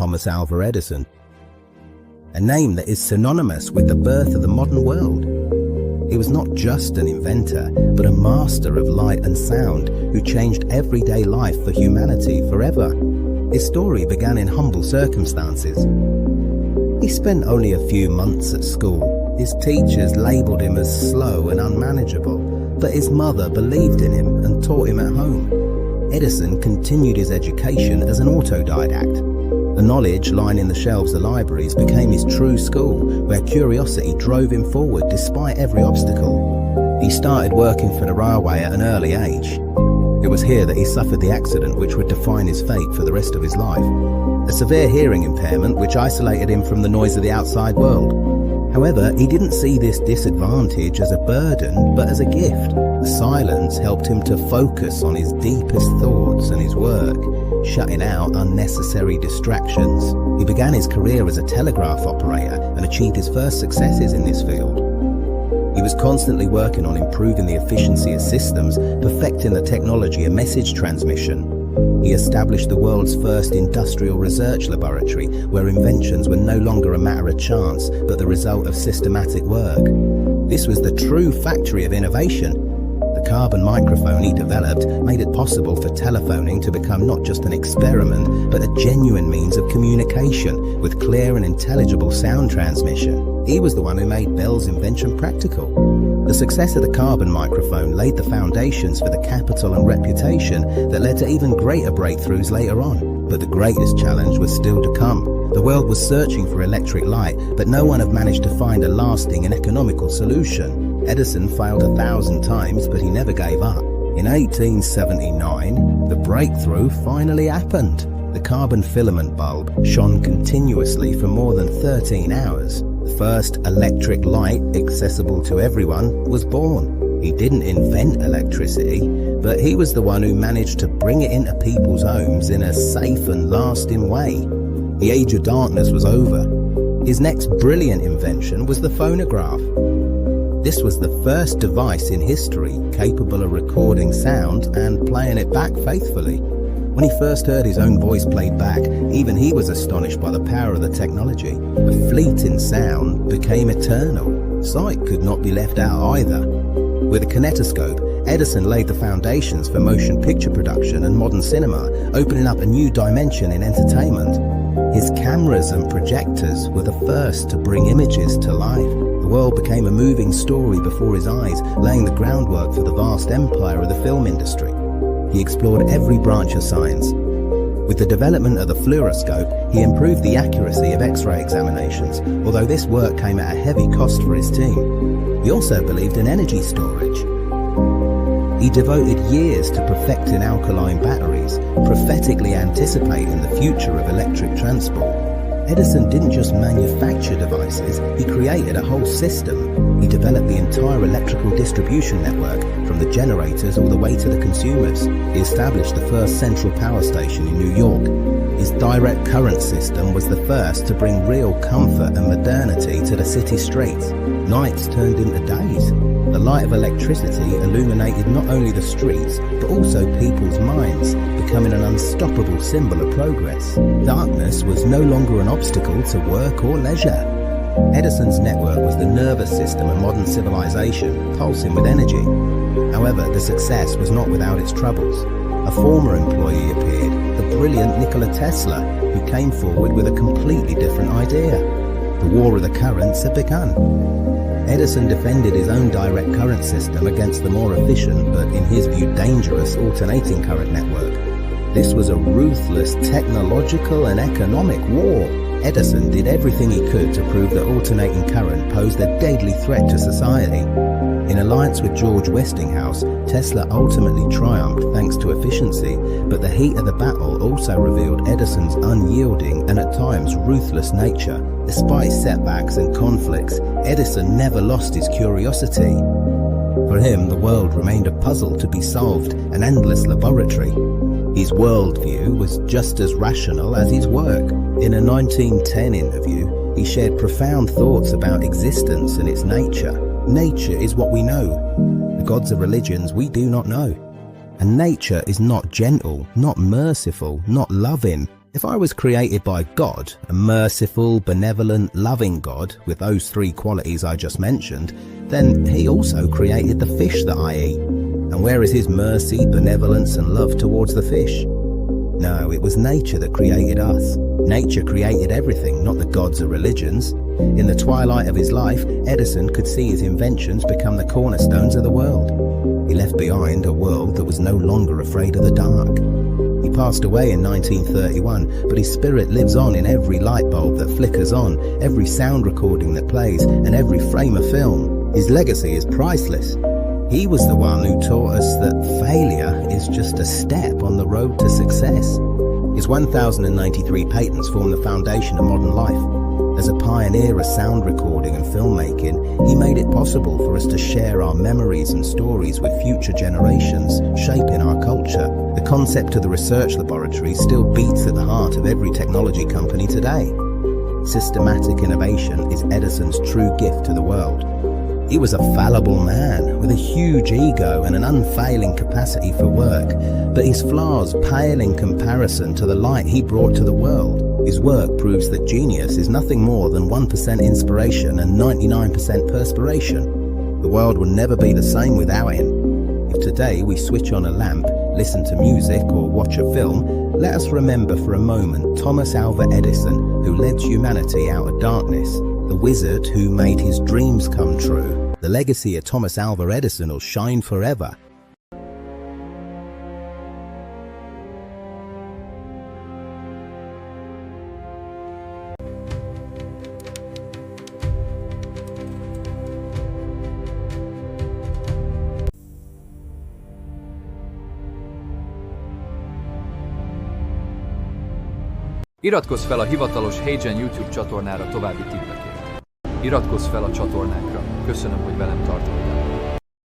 Thomas Alva Edison, a name that is synonymous with the birth of the modern world. He was not just an inventor, but a master of light and sound who changed everyday life for humanity forever. His story began in humble circumstances. He spent only a few months at school. His teachers labelled him as slow and unmanageable, but his mother believed in him and taught him at home. Edison continued his education as an autodidact. The knowledge lying in the shelves of libraries became his true school, where curiosity drove him forward despite every obstacle. He started working for the railway at an early age. It was here that he suffered the accident which would define his fate for the rest of his life. A severe hearing impairment which isolated him from the noise of the outside world. However, he didn't see this disadvantage as a burden, but as a gift. The silence helped him to focus on his deepest thoughts and his work, shutting out unnecessary distractions. He began his career as a telegraph operator and achieved his first successes in this field. He was constantly working on improving the efficiency of systems, perfecting the technology of message transmission. He established the world's first industrial research laboratory, where inventions were no longer a matter of chance, but the result of systematic work. This was the true factory of innovation. The carbon microphone he developed made it possible for telephoning to become not just an experiment, but a genuine means of communication with clear and intelligible sound transmission. He was the one who made Bell's invention practical. The success of the carbon microphone laid the foundations for the capital and reputation that led to even greater breakthroughs later on. But the greatest challenge was still to come. The world was searching for electric light, but no one had managed to find a lasting and economical solution. Edison failed 1,000 times, but he never gave up. In 1879, the breakthrough finally happened. The carbon filament bulb shone continuously for more than 13 hours. The first electric light, accessible to everyone, was born. He didn't invent electricity, but he was the one who managed to bring it into people's homes in a safe and lasting way. The age of darkness was over. His next brilliant invention was the phonograph. This was the first device in history capable of recording sound and playing it back faithfully. When he first heard his own voice played back, even he was astonished by the power of the technology. The fleeting sound became eternal. Sight could not be left out either. With a kinetoscope, Edison laid the foundations for motion picture production and modern cinema, opening up a new dimension in entertainment. His cameras and projectors were the first to bring images to life. The world became a moving story before his eyes, laying the groundwork for the vast empire of the film industry. He explored every branch of science. With the development of the fluoroscope, he improved the accuracy of X-ray examinations, although this work came at a heavy cost for his team. He also believed in energy storage. He devoted years to perfecting alkaline batteries, prophetically anticipating the future of electric transport. Edison didn't just manufacture devices, he created a whole system. He developed the entire electrical distribution network, from the generators all the way to the consumers. He established the first central power station in New York. His direct current system was the first to bring real comfort and modernity to the city streets. Nights turned into days. The light of electricity illuminated not only the streets, but also people's minds, becoming an unstoppable symbol of progress. Darkness was no longer an obstacle to work or leisure. Edison's network was the nervous system of modern civilization, pulsing with energy. However, the success was not without its troubles. A former employee appeared, the brilliant Nikola Tesla, who came forward with a completely different idea. The war of the currents had begun. Edison defended his own direct current system against the more efficient, but in his view dangerous, alternating current network. This was a ruthless technological and economic war. Edison did everything he could to prove that alternating current posed a deadly threat to society. In alliance with George Westinghouse, Tesla ultimately triumphed thanks to efficiency, but the heat of the battle also revealed Edison's unyielding and at times ruthless nature. Despite setbacks and conflicts, Edison never lost his curiosity. For him, the world remained a puzzle to be solved, an endless laboratory. His worldview was just as rational as his work. In a 1910 interview, he shared profound thoughts about existence and its nature. Nature is what we know. The gods of religions we do not know. And nature is not gentle, not merciful, not loving. If I was created by God, a merciful, benevolent, loving God with those three qualities I just mentioned, then he also created the fish that I eat. And where is his mercy, benevolence and love towards the fish? No, it was nature that created us. Nature created everything, not the gods or religions. In the twilight of his life, Edison could see his inventions become the cornerstones of the world. He left behind a world that was no longer afraid of the dark. He passed away in 1931, but his spirit lives on in every light bulb that flickers on, every sound recording that plays, and every frame of film. His legacy is priceless. He was the one who taught us that failure is just a step on the road to success. His 1,093 patents form the foundation of modern life. As a pioneer of sound recording and filmmaking, he made it possible for us to share our memories and stories with future generations, shaping our culture. The concept of the research laboratory still beats at the heart of every technology company today. Systematic innovation is Edison's true gift to the world. He was a fallible man with a huge ego and an unfailing capacity for work, but his flaws pale in comparison to the light he brought to the world. His work proves that genius is nothing more than 1% inspiration and 99% perspiration. The world will never be the same without him. If today we switch on a lamp, listen to music or watch a film, let us remember for a moment Thomas Alva Edison, who led humanity out of darkness, the wizard who made his dreams come true. The legacy of Thomas Alva Edison will shine forever. Iratkozz fel a hivatalos HeyGen YouTube csatornára további tippekért. Iratkozz fel a csatornánkra. Köszönöm, hogy velem tartottál.